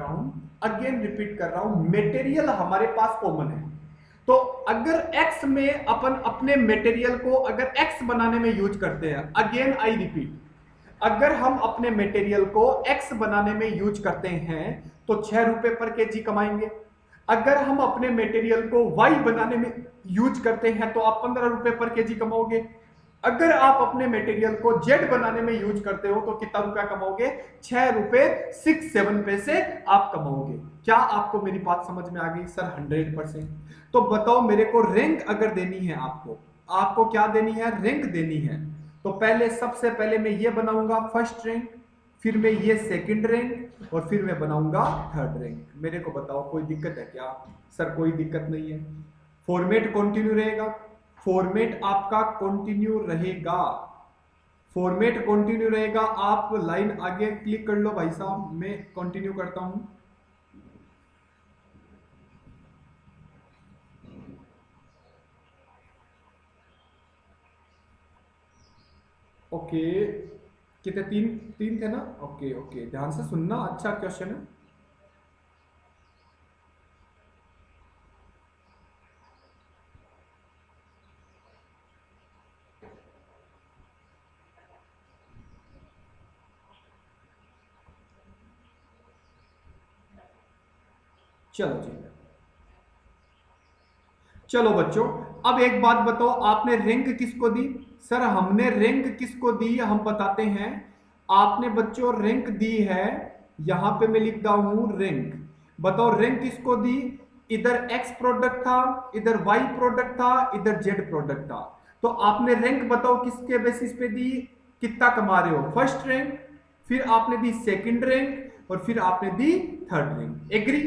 रहा हूं, मटेरियल हमारे पास कॉमन है। तो अगर x में अपन अपने मटेरियल को अगर x बनाने में यूज करते हैं, अगेन आई रिपीट, अगर हम अपने मटेरियल को x बनाने में यूज करते हैं तो 6 रुपए पर केजी कमाएंगे। अगर हम अपने मटेरियल को y बनाने में यूज करते हैं तो आप 15 रुपए पर केजी कमाओगे। अगर आप अपने मटेरियल को z बनाने में यूज करते हो तो कितना रुपया कमाओगे? 6 रुपए 67 पैसे आप कमाओगे। क्या आपको मेरी बात समझ में आ गई? सर 100%। तो बताओ मेरे को रैंक अगर देनी है, आपको क्या देनी है? रैंक देनी है। तो पहले सबसे पहले मैं ये बनाऊंगा फर्स्ट रैंक, फिर मैं ये सेकंड रैंक, और फिर मैं बनाऊंगा थर्ड रैंक। मेरे को बताओ कोई दिक्कत है क्या? सर कोई दिक्कत नहीं है। फॉर्मेट कंटिन्यू रहेगा, फॉर्मेट आपका कंटिन्यू रहेगा, फॉर्मेट कंटिन्यू रहेगा। आप लाइन आगे क्लिक कर लो भाई साहब, मैं कंटिन्यू करता हूं। ओके, कितने? तीन तीन थे ना? ओके ओके, ध्यान से सुनना, अच्छा क्वेश्चन है। चलो जी, चलो बच्चों, अब एक बात बताओ, आपने रैंक किसको दी? सर हमने रैंक किसको दी हम बताते हैं। आपने बच्चों रैंक दी है, यहां पे मैं लिखता हूं रैंक। बताओ रैंक किसको दी? इधर x प्रोडक्ट था, इधर y प्रोडक्ट था, इधर z प्रोडक्ट था। तो आपने रैंक बताओ किसके बेसिस पे दी? कितना कमा रहे हो? फर्स्ट रैंक, फिर आपने दी सेकंड रैंक, और फिर आपने दी थर्ड रैंक। एग्री?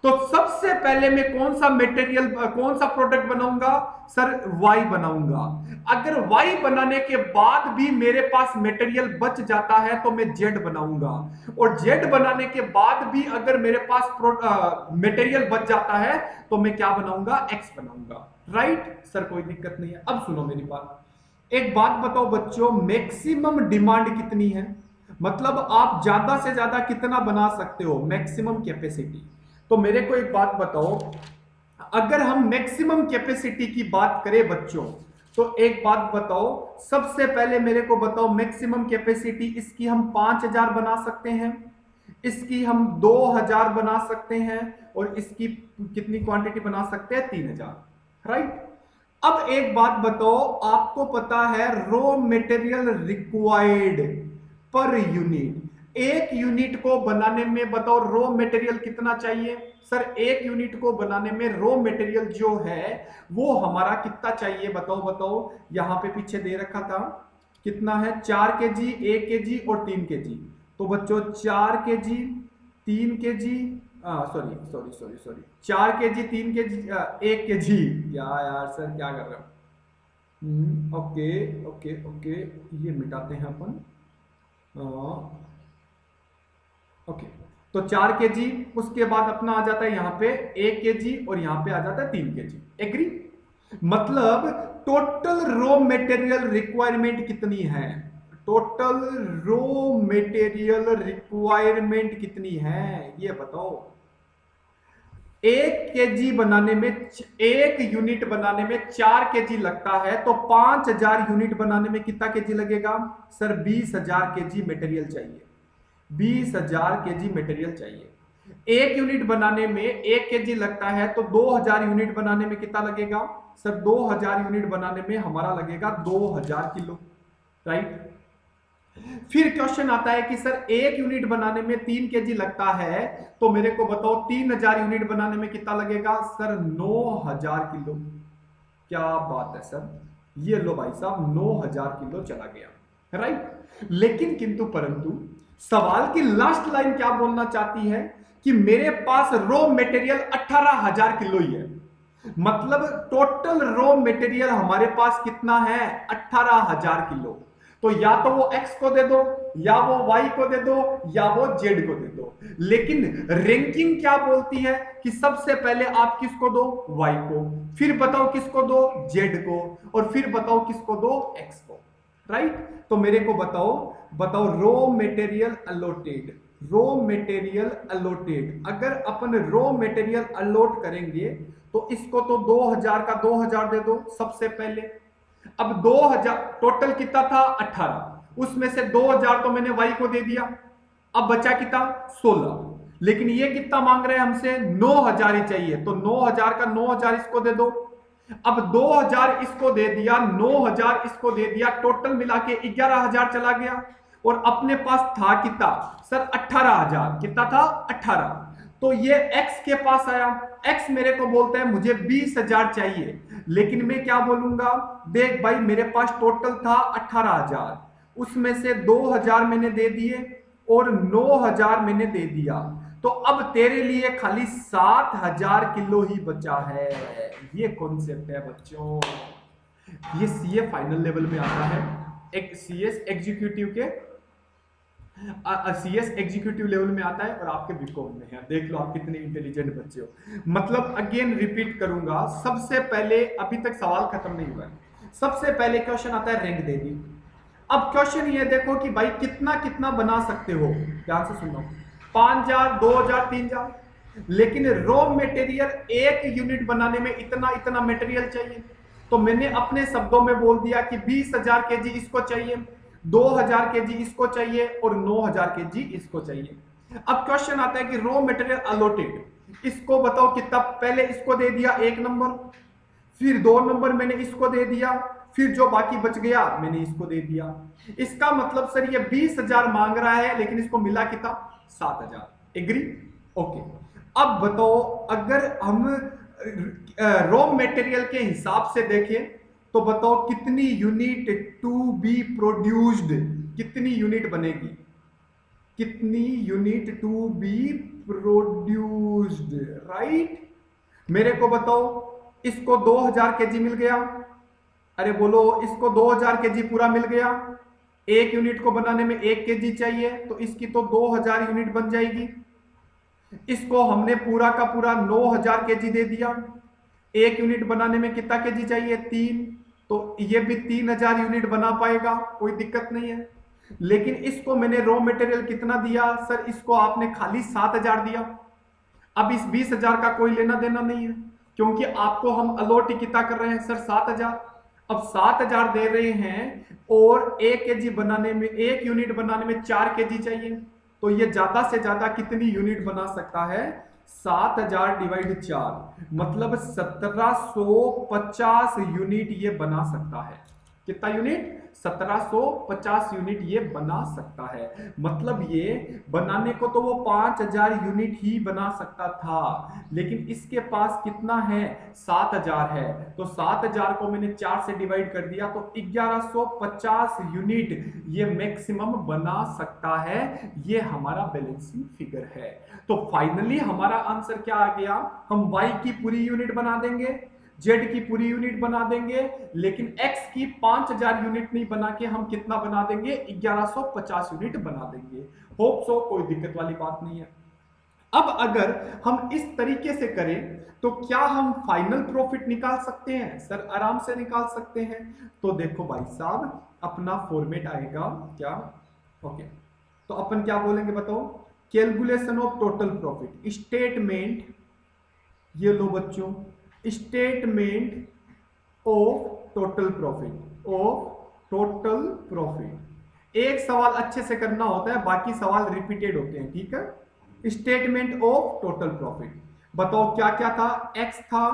तो सबसे पहले मैं कौन सा मटेरियल, कौन सा प्रोडक्ट बनाऊंगा? सर वाई बनाऊंगा। अगर वाई बनाने के बाद भी मेरे पास मटेरियल बच जाता है तो मैं जेड बनाऊंगा, और जेड बनाने के बाद भी अगर मेरे पास मटेरियल बच जाता है तो मैं क्या बनाऊंगा? एक्स बनाऊंगा। राइट सर, कोई दिक्कत नहीं है। अब सुनो मेरी बात, एक बात बताओ बच्चों, मैक्सिमम डिमांड कितनी है? मतलब आप ज्यादा से ज्यादा कितना बना सकते हो? Maximum capacity. तो मेरे को एक बात बताओ, अगर हम मैक्सिमम कैपेसिटी की बात करें बच्चों, तो एक बात बताओ, सबसे पहले मेरे को बताओ मैक्सिमम कैपेसिटी इसकी हम 5000 बना सकते हैं, इसकी हम 2000 बना सकते हैं, और इसकी कितनी क्वांटिटी बना सकते हैं? 3000। राइट? अब एक बात बताओ, आपको पता है raw material required per unit, एक यूनिट को बनाने में बताओ रॉ मटेरियल कितना चाहिए? सर एक यूनिट को बनाने में रॉ मटेरियल जो है वो हमारा कितना चाहिए? बताओ। यहां पे पीछे दे रखा था कितना है? 4 केजी, 1 केजी और 3 केजी। तो बच्चों 4 KG, 3 KG, sorry 4 KG, 3 KG, 1 KG. यार सर क्या कर रहे हो? ओके, ये मिटाते हैं अपन। ओके, तो 4 केजी, उसके बाद अपना आ जाता है यहाँ पे 1 केजी, और यहाँ पे आ जाता है 3 केजी। एग्री? मतलब टोटल रॉ मटेरियल रिक्वायरमेंट कितनी है? टोटल रॉ मटेरियल रिक्वायरमेंट कितनी है ये बताओ। 1 केजी बनाने में, 1 यूनिट बनाने में 4 केजी लगता है, तो 5000 यूनिट बनाने में कितना केजी लगेगा सर? 20,000 केजी मटेरियल चाहिए। 20,000 केजी मटेरियल चाहिए। 1 यूनिट बनाने में 1 केजी लगता है, तो 2000 यूनिट बनाने में कितना लगेगा सर? 2000 यूनिट बनाने में हमारा लगेगा 2000 किलो, राइट। फिर क्वेश्चन आता है कि सर 1 यूनिट बनाने में 3 केजी लगता है, तो मेरे को बताओ 3000 यूनिट बनाने में कितना लगेगा सर? 9000 किलो। क्या बात है सर, ये लो भाई साहब 9000 किलो चला गया, राइट। लेकिन किंतु परंतु सवाल की लास्ट लाइन क्या बोलना चाहती है कि मेरे पास रॉ मटेरियल 18,000 किलो ही है। मतलब टोटल रॉ मटेरियल हमारे पास कितना है? 18,000 किलो। तो या तो वो x को दे दो, या वो y को दे दो, या वो z को दे दो। लेकिन रैंकिंग क्या बोलती है कि सबसे पहले आप किसको दो? y को, फिर बताओ किसको दो? z को, और फिर बताओ किसको दो? x को, राइट। तो मेरे को बताओ raw material allotted, raw material allotted. अगर अपन रॉ मटेरियल अलॉट करेंगे तो इसको तो 2000 का 2000 दे दो सबसे पहले। अब 2000 टोटल कितना था? 18, उसमें से 2000 तो मैंने वाई को दे दिया, अब बचा कितना? 16। लेकिन ये कितना मांग रहे हैं हमसे? 9000 ही चाहिए, तो 9000 का 9000 इसको दे दो। अब 2000 इसको दे दिया, 9000 इसको दे दिया, टोटल मिला के 11000 चला गया। और अपने पास था कितना सर? 18000। कितना था? 18। तो ये x के पास आया, x मेरे को बोलता है मुझे 20,000 चाहिए। लेकिन मैं क्या बोलूंगा? देख भाई मेरे पास टोटल था 18,000, उसमें से 2000 मैंने दे दिए और 9000 मैंने दे दिया, तो अब तेरे लिए खाली 7000 किलो ही बचा है। ये कॉन्सेप्ट है बच्चों, ये सीए फाइनल लेवल में आता है, एक सीएस एग्जीक्यूटिव के सीएस एग्जीक्यूटिव लेवल में आता है, और आपके बीकॉम में है। देख लो आप कितने इंटेलिजेंट बच्चे हो। मतलब अगेन रिपीट करूंगा, सबसे पहले, अभी तक सवाल खत्म नहीं हुआ है, सबसे पहले क्वेश्चन आता है रैंक दे दी। अब क्वेश्चन ये देखो कि भाई कितना कितना बना सकते हो, ध्यान से सुनो, 5000, 2000, 3000। लेकिन रॉ मटेरियल 1 यूनिट बनाने में इतना इतना मटेरियल चाहिए, तो मैंने अपने शब्दों में बोल दिया कि 20,000 केजी इसको चाहिए, 2000 केजी इसको चाहिए, और 9000 केजी इसको चाहिए। अब क्वेश्चन आता है कि रॉ मटेरियल अलॉटेड, इसको बताओ कितना? पहले इसको दे दिया 1 नंबर, फिर 2 नंबर मैंने इसको दे दिया, फिर जो बाकी बच गया मैंने इसको दे दिया। इसका मतलब सर ये 20,000 मांग रहा है, लेकिन इसको मिला कितना? 7000। एग्री? ओके। अब बताओ अगर हम रॉ मटेरियल के हिसाब से देखें तो बताओ कितनी यूनिट टू बी प्रोड्यूस्ड, कितनी यूनिट बनेगी? कितनी unit to be produced, right. मेरे को बताओ, इसको 2000 केजी मिल गया, अरे बोलो, इसको 2000 केजी पूरा मिल गया। 1 यूनिट को बनाने में 1 केजी चाहिए, तो इसकी तो 2000 यूनिट बन जाएगी। इसको हमने पूरा का पूरा 9000 केजी दे दिया। 1 यूनिट बनाने में कितना केजी चाहिए? 3, तो ये भी 3000 यूनिट बना पाएगा, कोई दिक्कत नहीं है। लेकिन इसको मैंने रॉ मटेरियल कितना दिया सर? इसको आपने खाली 7000 दिया। अब इस 20,000 का कोई लेना देना नहीं है, क्योंकि आपको हम अलॉट कितना कर रहे हैं सर? 7000। अब 7000 दे रहे हैं, और 1 केजी बनाने में, 1 यूनिट बनाने में 4 केजी चाहिए, तो ये ज्यादा से ज्यादा कितनी यूनिट बना सकता है? 7000 डिवाइड 4, मतलब 1750 यूनिट ये बना सकता है। कितना यूनिट? 1750 यूनिट ये बना सकता है। मतलब ये बनाने को तो वो 5000 यूनिट ही बना सकता था, लेकिन इसके पास कितना है? 7000 है, तो 7000 को मैंने 4 से डिवाइड कर दिया, तो 1150 यूनिट ये मैक्सिमम बना सकता है। ये हमारा बैलेंसिंग फिगर है। तो फाइनली हमारा आंसर क्या आ गया? हम y की पूरी यूनिट बना देंगे, z की पूरी यूनिट बना देंगे, लेकिन x की 5000 यूनिट नहीं बना के हम कितना बना देंगे? 1150 यूनिट बना देंगे। होप सो, कोई दिक्कत वाली बात नहीं है। अब अगर हम इस तरीके से करें तो क्या हम फाइनल प्रॉफिट निकाल सकते हैं? सर आराम से निकाल सकते हैं। तो देखो भाई साहब, अपना फॉर्मेट आएगा क्या? ओके, तो अपन क्या बोलेंगे बताओ? Calculation of total profit statement, ये लो बच्चों, statement of total profit, of total profit. एक सवाल अच्छे से करना होता है, बाकी सवाल रिपीटेड होते हैं, ठीक है। स्टेटमेंट ऑफ टोटल प्रॉफिट, बताओ क्या क्या था। एक्स था,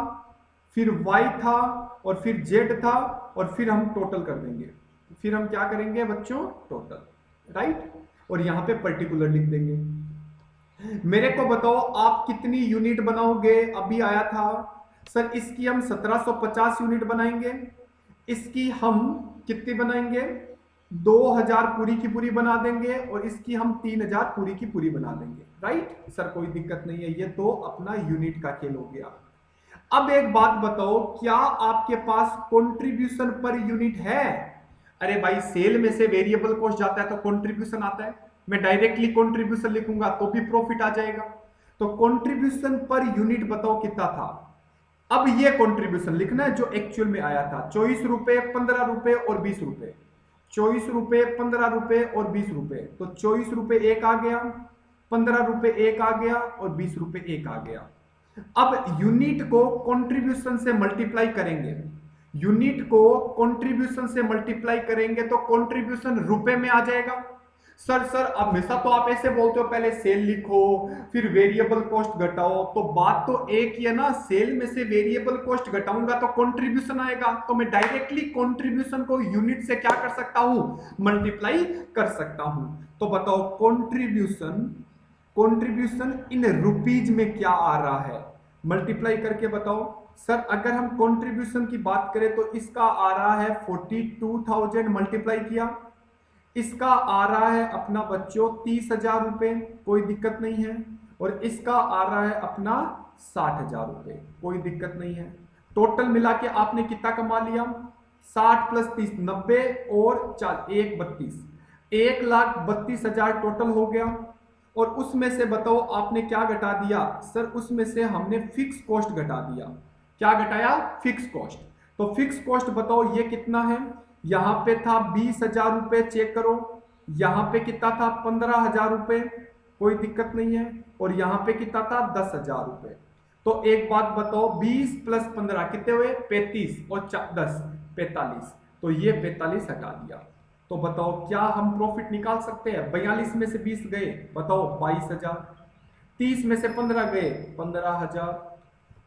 फिर वाई था, और फिर जेड था, और फिर हम टोटल कर देंगे। फिर हम क्या करेंगे बच्चों, टोटल, राइट। और यहां पे पर्टिकुलर लिख देंगे। मेरे को बताओ आप कितनी यूनिट बनाओगे। अभी आया था सर इसकी हम 1750 यूनिट बनाएंगे, इसकी हम कितनी बनाएंगे, 2000 पूरी की पूरी बना देंगे, और इसकी हम 3000 पूरी की पूरी बना देंगे, राइट सर। कोई दिक्कत नहीं है, ये तो अपना यूनिट का खेल हो गया। अब एक बात बताओ, क्या आपके पास कंट्रीब्यूशन पर यूनिट है। अरे भाई सेल में से वेरिएबल कॉस्ट जाता है तो कंट्रीब्यूशन आता है, मैं डायरेक्टली कंट्रीब्यूशन लिखूंगा तो भी प्रॉफिट आ जाएगा। तो कंट्रीब्यूशन पर यूनिट बताओ कितना था। अब ये कंट्रीब्यूशन लिखना है जो एक्चुअल में आया था, 24 रुपए, 15 रुपए और 20 रुपए। 24 रुपए, 15 रुपए और 20 रुपए। तो 24 रुपए एक आ गया, 15 रुपए एक आ गया, और 20 रुपए एक आ गया। अब यूनिट को कंट्रीब्यूशन से मल्टीप्लाई करेंगे, यूनिट को कंट्रीब्यूशन से मल्टीप्लाई करेंगे तो कंट्रीब्यूशन रुपए में आ जाएगा। सर हमेशा तो आप ऐसे बोलते हो, पहले सेल लिखो फिर वेरिएबल कॉस्ट घटाओ, तो बात तो एक ही है ना। सेल में से वेरिएबल कॉस्ट घटाऊंगा तो कंट्रीब्यूशन आएगा, तो मैं डायरेक्टली कंट्रीब्यूशन को यूनिट से क्या कर सकता हूं, मल्टीप्लाई कर सकता हूं। तो बताओ कंट्रीब्यूशन, कंट्रीब्यूशन इन रुपीज में क्या आ रहा है, मल्टीप्लाई करके बताओ। सर अगर हम कंट्रीब्यूशन की बात करें तो इसका आ रहा है 42,000 मल्टीप्लाई किया, इसका आ रहा है अपना बच्चों 30,000 रुपए, कोई दिक्कत नहीं है, और इसका आ रहा है अपना 60,000 रुपए, कोई दिक्कत नहीं है। टोटल मिला के आपने कितना कमा लिया, 60 प्लस 30 90, और 4 1 32, 1,32,000 टोटल हो गया। और उसमें से बताओ आपने क्या घटा दिया। सर उसमें से हमने फिक्स कॉस्ट घटा दिया। क्या घटाया, फिक्स कॉस्ट। तो फिक्स कॉस्ट बताओ ये कितना है, यहां पे था 20,000 रुपए, चेक करो। यहां पे कितना था, 15,000 रुपए, कोई दिक्कत नहीं है। और यहां पे कितना था, 10,000 रुपए। तो एक बात बताओ, 20 प्लस 15 कितने हुए, 35, और 10 45। तो ये 45 हटा दिया। तो बताओ क्या हम प्रॉफिट निकाल सकते हैं। 42 में से 20 गए, बताओ 22,000। 30 में से 15 गए, 15,000।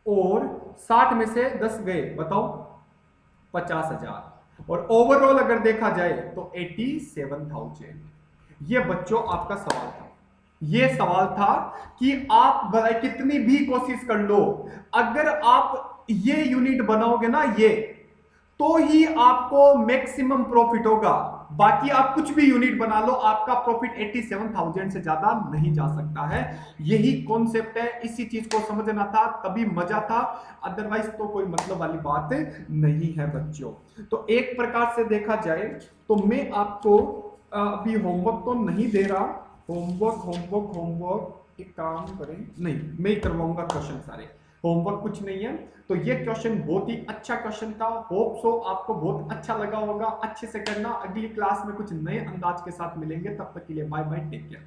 और 60 में से 10 गए, बताओ 50,000। और ओवरऑल अगर देखा जाए तो 87,000। ये बच्चों आपका सवाल था। ये सवाल था कि आप कितनी भी कोशिश कर लो, अगर आप ये यूनिट बनाओगे ना ये, तो ही आपको मैक्सिमम प्रॉफिट होगा। बाकी आप कुछ भी यूनिट बना लो, आपका प्रॉफिट 87,000 से ज्यादा नहीं जा सकता है। यही कॉन्सेप्ट है, इसी चीज को समझना था तभी मजा था, अदरवाइज तो कोई मतलब वाली बात नहीं है बच्चों। तो एक प्रकार से देखा जाए तो मैं आपको अभी होमवर्क तो नहीं दे रहा, होमवर्क एक काम करें, नहीं मैं ही करवाऊंगा क्वेश्चन सारे, होमवर्क कुछ नहीं है। तो ये क्वेश्चन बहुत ही अच्छा क्वेश्चन था, होप सो आपको बहुत अच्छा लगा होगा। अच्छे से करना, अगली क्लास में कुछ नए अंदाज के साथ मिलेंगे, तब तक के लिए बाय बाय, टेक केयर।